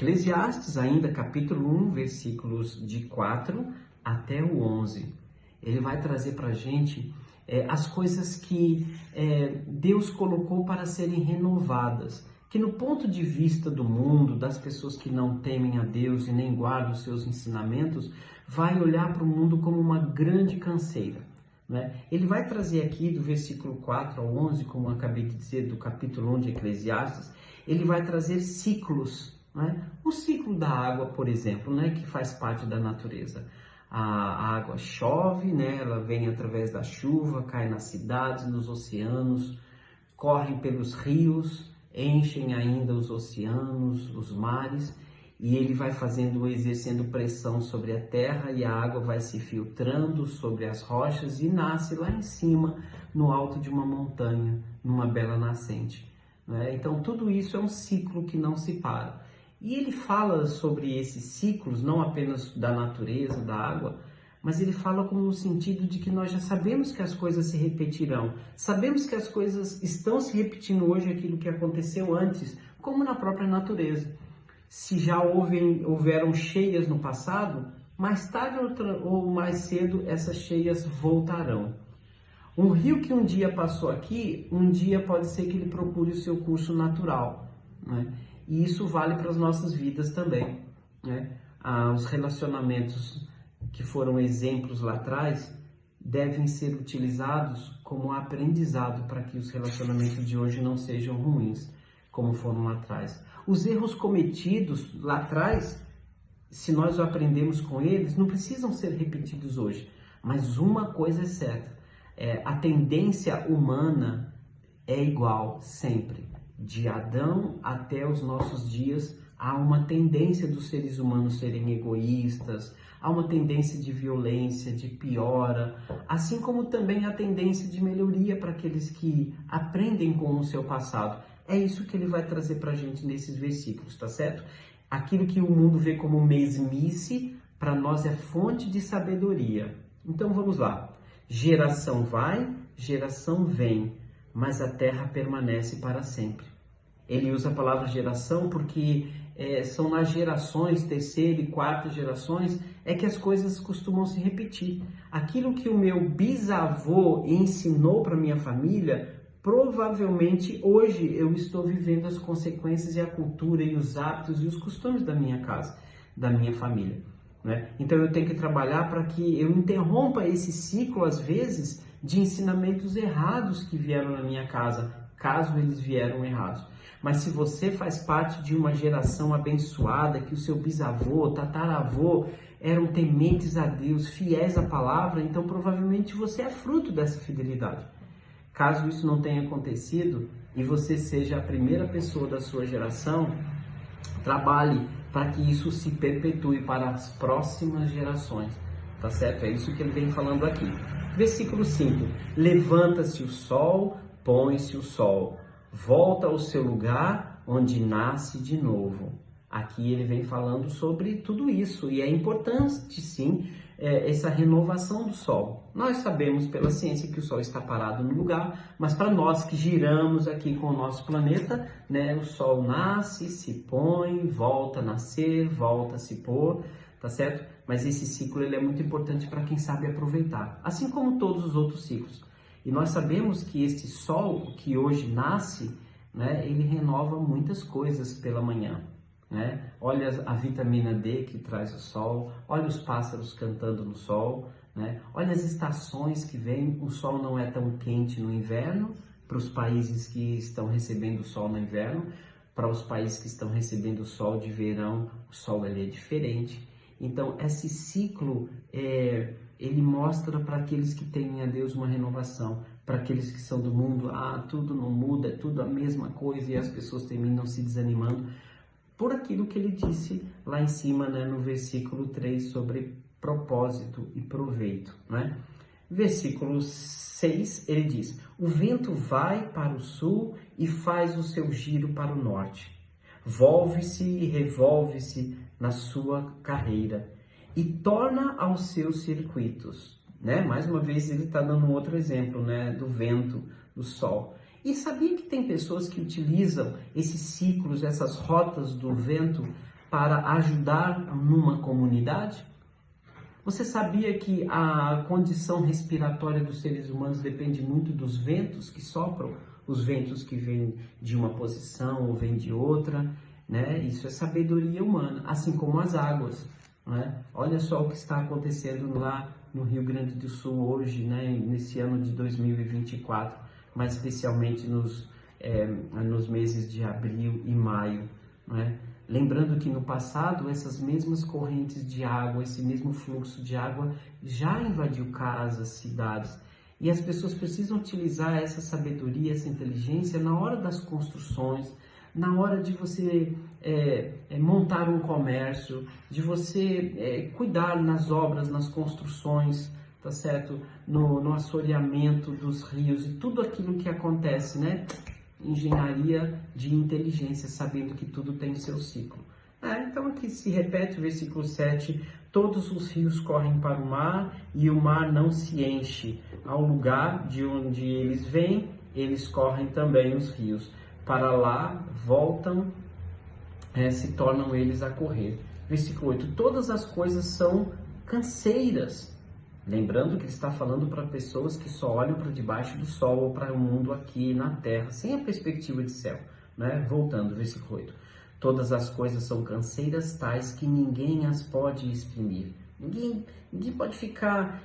Eclesiastes, ainda capítulo 1, versículos de 4 até o 11. Ele vai trazer para a gente as coisas que Deus colocou para serem renovadas, que no ponto de vista do mundo, das pessoas que não temem a Deus e nem guardam os seus ensinamentos, vai olhar para o mundo como uma grande canseira. Né? Ele vai trazer aqui do versículo 4 ao 11, como eu acabei de dizer, do capítulo 1 de Eclesiastes, ele vai trazer ciclos. Né? O ciclo da água, por exemplo, né? Que faz parte da natureza. A água chove, né? Ela vem através da chuva, cai nas cidades, nos oceanos, corre pelos rios, enchem ainda os oceanos, os mares, e ele vai exercendo pressão sobre a terra, e a água vai se filtrando sobre as rochas e nasce lá em cima, no alto de uma montanha, numa bela nascente. Né? Então tudo isso é um ciclo que não se para. E ele fala sobre esses ciclos, não apenas da natureza, da água, mas ele fala como no sentido de que nós já sabemos que as coisas se repetirão. Sabemos que as coisas estão se repetindo hoje, aquilo que aconteceu antes, como na própria natureza. Se já houveram cheias no passado, mais tarde ou mais cedo essas cheias voltarão. Um rio que um dia passou aqui, um dia pode ser que ele procure o seu curso natural, né? E isso vale para as nossas vidas também, né? Os relacionamentos que foram exemplos lá atrás devem ser utilizados como aprendizado para que os relacionamentos de hoje não sejam ruins, como foram lá atrás. Os erros cometidos lá atrás, se nós aprendemos com eles, não precisam ser repetidos hoje. Mas uma coisa é certa, a tendência humana é igual sempre. De Adão até os nossos dias, há uma tendência dos seres humanos serem egoístas, há uma tendência de violência, de piora, assim como também há tendência de melhoria para aqueles que aprendem com o seu passado. É isso que ele vai trazer para a gente nesses versículos, tá certo? Aquilo que o mundo vê como mesmice, para nós é fonte de sabedoria. Então vamos lá. Geração vai, geração vem, mas a terra permanece para sempre. Ele usa a palavra geração porque são nas gerações, terceira e quarta gerações, é que as coisas costumam se repetir. Aquilo que o meu bisavô ensinou para minha família, provavelmente hoje eu estou vivendo as consequências e a cultura e os hábitos e os costumes da minha casa, da minha família. Né? Então eu tenho que trabalhar para que eu interrompa esse ciclo, às vezes, de ensinamentos errados que vieram na minha casa, caso eles vieram errados. Mas se você faz parte de uma geração abençoada, que o seu bisavô, tataravô eram tementes a Deus, fiéis à palavra, então provavelmente você é fruto dessa fidelidade. Caso isso não tenha acontecido e você seja a primeira pessoa da sua geração, trabalhe para que isso se perpetue para as próximas gerações, tá certo? É isso que ele vem falando aqui. Versículo 5, levanta-se o sol, põe-se o sol, volta ao seu lugar onde nasce de novo. Aqui ele vem falando sobre tudo isso e é importante sim essa renovação do sol. Nós sabemos pela ciência que o sol está parado no lugar, mas para nós que giramos aqui com o nosso planeta, né, o sol nasce, se põe, volta a nascer, volta a se pôr, tá certo? Mas esse ciclo ele é muito importante para quem sabe aproveitar, assim como todos os outros ciclos. E nós sabemos que este sol que hoje nasce, né, ele renova muitas coisas pela manhã. Né? Olha a vitamina D que traz o sol, olha os pássaros cantando no sol, né? Olha as estações que vêm, o sol não é tão quente no inverno, para os países que estão recebendo o sol no inverno, para os países que estão recebendo o sol de verão, o sol ele é diferente. Então esse ciclo, ele mostra para aqueles que temem a Deus uma renovação, para aqueles que são do mundo, tudo não muda, é tudo a mesma coisa e as pessoas terminam se desanimando, por aquilo que ele disse lá em cima, né, no versículo 3, sobre propósito e proveito. Né? Versículo 6, ele diz, o vento vai para o sul e faz o seu giro para o norte. Volve-se e revolve-se na sua carreira e torna aos seus circuitos. Né? Mais uma vez ele está dando um outro exemplo, né, do vento, do sol. E sabia que tem pessoas que utilizam esses ciclos, essas rotas do vento para ajudar numa comunidade? Você sabia que a condição respiratória dos seres humanos depende muito dos ventos que sopram, os ventos que vêm de uma posição ou vêm de outra, né? Isso é sabedoria humana, assim como as águas, né? Olha só o que está acontecendo lá no Rio Grande do Sul hoje, né? Nesse ano de 2024, mais especialmente nos meses de abril e maio, né? Lembrando que no passado, essas mesmas correntes de água, esse mesmo fluxo de água já invadiu casas, cidades. E as pessoas precisam utilizar essa sabedoria, essa inteligência na hora das construções, na hora de você montar um comércio, de você cuidar nas obras, nas construções, tá certo? No assoreamento dos rios e tudo aquilo que acontece, né? Engenharia de inteligência, sabendo que tudo tem seu ciclo. Então aqui se repete o versículo 7, todos os rios correm para o mar e o mar não se enche. Ao lugar de onde eles vêm, eles correm também os rios. Para lá voltam, se tornam eles a correr. Versículo 8, todas as coisas são canseiras. Lembrando que ele está falando para pessoas que só olham para debaixo do sol ou para o mundo aqui na terra, sem a perspectiva de céu, né? Voltando, versículo 8. Todas as coisas são canseiras tais que ninguém as pode exprimir. Ninguém pode ficar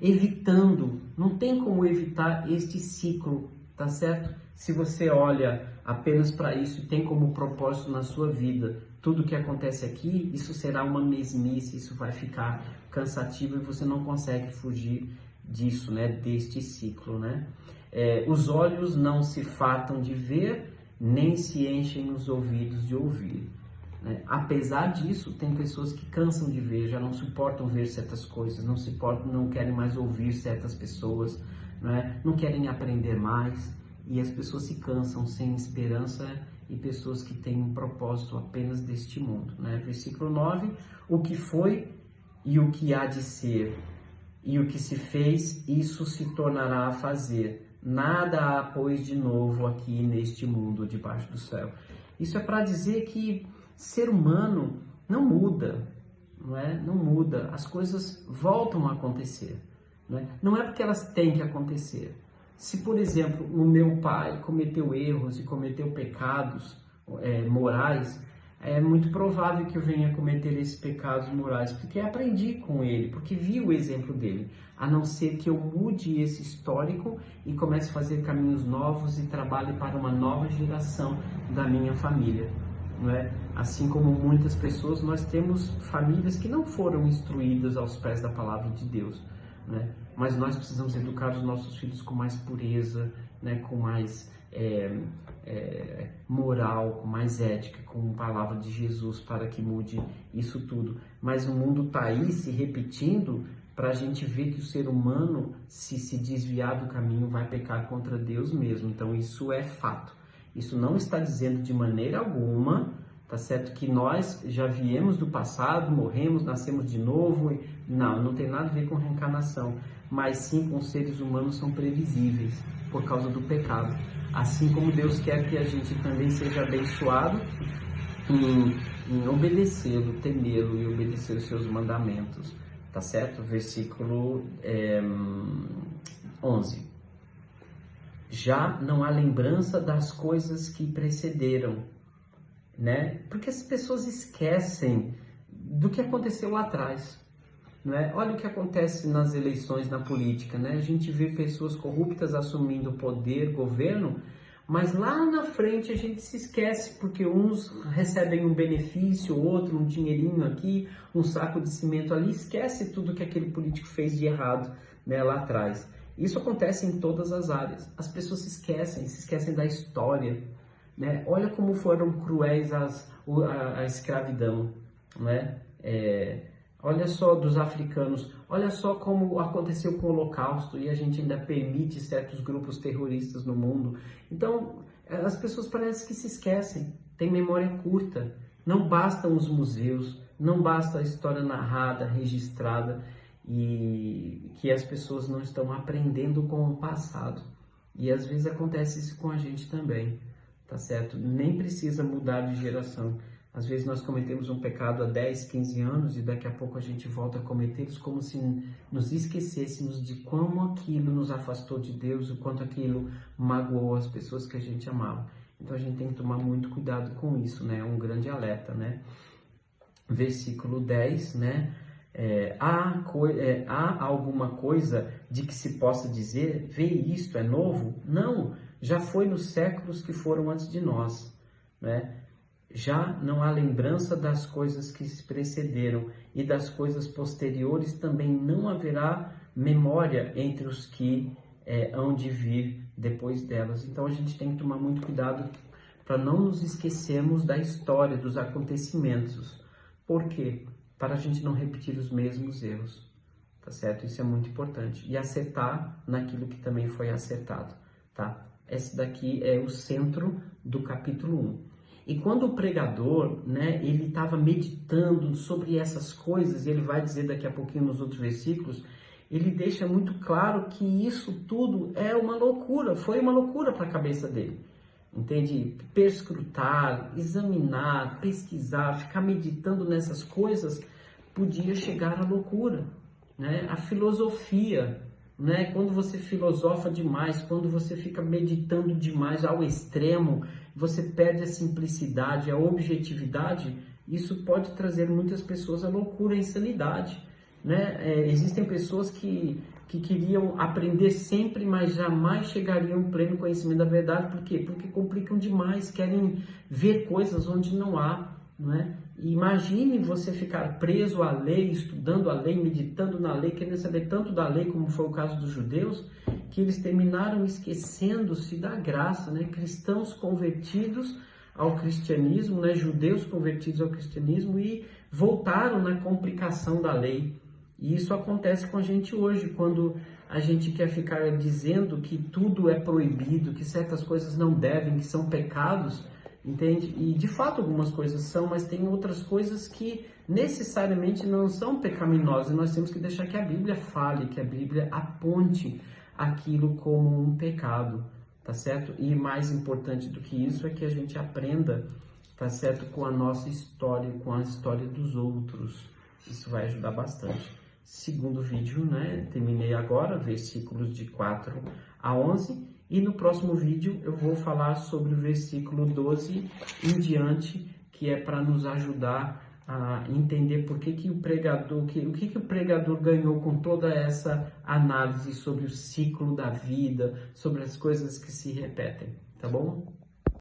evitando, não tem como evitar este ciclo, tá certo? Se você olha apenas para isso e tem como propósito na sua vida tudo que acontece aqui, isso será uma mesmice, isso vai ficar cansativo e você não consegue fugir disso, né? Deste ciclo, né? Os olhos não se fartam de ver, nem se enchem os ouvidos de ouvir, né? Apesar disso, tem pessoas que cansam de ver, já não suportam ver certas coisas, não querem mais ouvir certas pessoas, né? Não querem aprender mais, e as pessoas se cansam sem esperança, e pessoas que têm um propósito apenas deste mundo, né? Versículo 9, o que foi e o que há de ser, e o que se fez, isso se tornará a fazer. Nada há, pois, de novo aqui neste mundo debaixo do céu. Isso é para dizer que ser humano não muda, não é? Não muda. As coisas voltam a acontecer, não é? Não é porque elas têm que acontecer. Se, por exemplo, o meu pai cometeu erros e cometeu pecados morais, é muito provável que eu venha cometer esses pecados morais, porque aprendi com ele, porque vi o exemplo dele, a não ser que eu mude esse histórico e comece a fazer caminhos novos e trabalhe para uma nova geração da minha família, não é? Assim como muitas pessoas, nós temos famílias que não foram instruídas aos pés da palavra de Deus, né? Mas nós precisamos educar os nossos filhos com mais pureza, né? Com mais moral, com mais ética, com a palavra de Jesus, para que mude isso tudo. Mas o mundo está aí se repetindo para a gente ver que o ser humano, se desviar do caminho, vai pecar contra Deus mesmo. Então isso é fato. Isso não está dizendo de maneira alguma, tá certo, que nós já viemos do passado, morremos, nascemos de novo. Não tem nada a ver com reencarnação, mas sim com os seres humanos são previsíveis por causa do pecado. Assim como Deus quer que a gente também seja abençoado em obedecê-lo, temê-lo e obedecer os seus mandamentos, tá certo? Versículo 11. Já não há lembrança das coisas que precederam, né? Porque as pessoas esquecem do que aconteceu lá atrás, né? Olha o que acontece nas eleições, na política, né? A gente vê pessoas corruptas assumindo poder, governo, mas lá na frente a gente se esquece, porque uns recebem um benefício, outro um dinheirinho aqui, um saco de cimento ali, esquece tudo que aquele político fez de errado, né, lá atrás. Isso acontece em todas as áreas. As pessoas se esquecem da história, né? Olha como foram cruéis a escravidão, né? Olha só dos africanos, olha só como aconteceu com o Holocausto e a gente ainda permite certos grupos terroristas no mundo. Então, as pessoas parecem que se esquecem, têm memória curta. Não bastam os museus, não basta a história narrada, registrada, e que as pessoas não estão aprendendo com o passado. E às vezes acontece isso com a gente também, tá certo? Nem precisa mudar de geração. Às vezes nós cometemos um pecado há 10, 15 anos e daqui a pouco a gente volta a cometê-los como se nos esquecêssemos de como aquilo nos afastou de Deus, o quanto aquilo magoou as pessoas que a gente amava. Então a gente tem que tomar muito cuidado com isso, né? É um grande alerta, né? Versículo 10, né? Há alguma coisa de que se possa dizer, vê isto, é novo? Não, já foi nos séculos que foram antes de nós, né? Já não há lembrança das coisas que se precederam, e das coisas posteriores também não haverá memória entre os que hão de vir depois delas. Então a gente tem que tomar muito cuidado para não nos esquecermos da história, dos acontecimentos. Por quê? Para a gente não repetir os mesmos erros, tá certo? Isso é muito importante. E acertar naquilo que também foi acertado, tá? Esse daqui é o centro do capítulo 1. E quando o pregador, né, ele estava meditando sobre essas coisas, ele vai dizer daqui a pouquinho nos outros versículos, ele deixa muito claro que isso tudo é uma loucura, foi uma loucura para a cabeça dele. Entende? Perscrutar, examinar, pesquisar, ficar meditando nessas coisas, podia chegar à loucura, né? A filosofia, né? Quando você filosofa demais, quando você fica meditando demais ao extremo, você perde a simplicidade, a objetividade, isso pode trazer muitas pessoas à loucura, à insanidade, né? Existem pessoas que queriam aprender sempre, mas jamais chegariam ao pleno conhecimento da verdade. Por quê? Porque complicam demais, querem ver coisas onde não há, não é? E imagine você ficar preso à lei, estudando a lei, meditando na lei, querendo saber tanto da lei, como foi o caso dos judeus, que eles terminaram esquecendo-se da graça, né? Cristãos convertidos ao cristianismo, né? Judeus convertidos ao cristianismo e voltaram na complicação da lei. E isso acontece com a gente hoje, quando a gente quer ficar dizendo que tudo é proibido, que certas coisas não devem, que são pecados, entende? E de fato algumas coisas são, mas tem outras coisas que necessariamente não são pecaminosas. E nós temos que deixar que a Bíblia fale, que a Bíblia aponte aquilo como um pecado, tá certo? E mais importante do que isso é que a gente aprenda, tá certo? Com a nossa história, com a história dos outros. Isso vai ajudar bastante. Segundo vídeo, né? Terminei agora, versículos de 4 a 11. E no próximo vídeo eu vou falar sobre o versículo 12 em diante, que é para nos ajudar a entender por que o pregador, o que o pregador ganhou com toda essa análise sobre o ciclo da vida, sobre as coisas que se repetem, tá bom?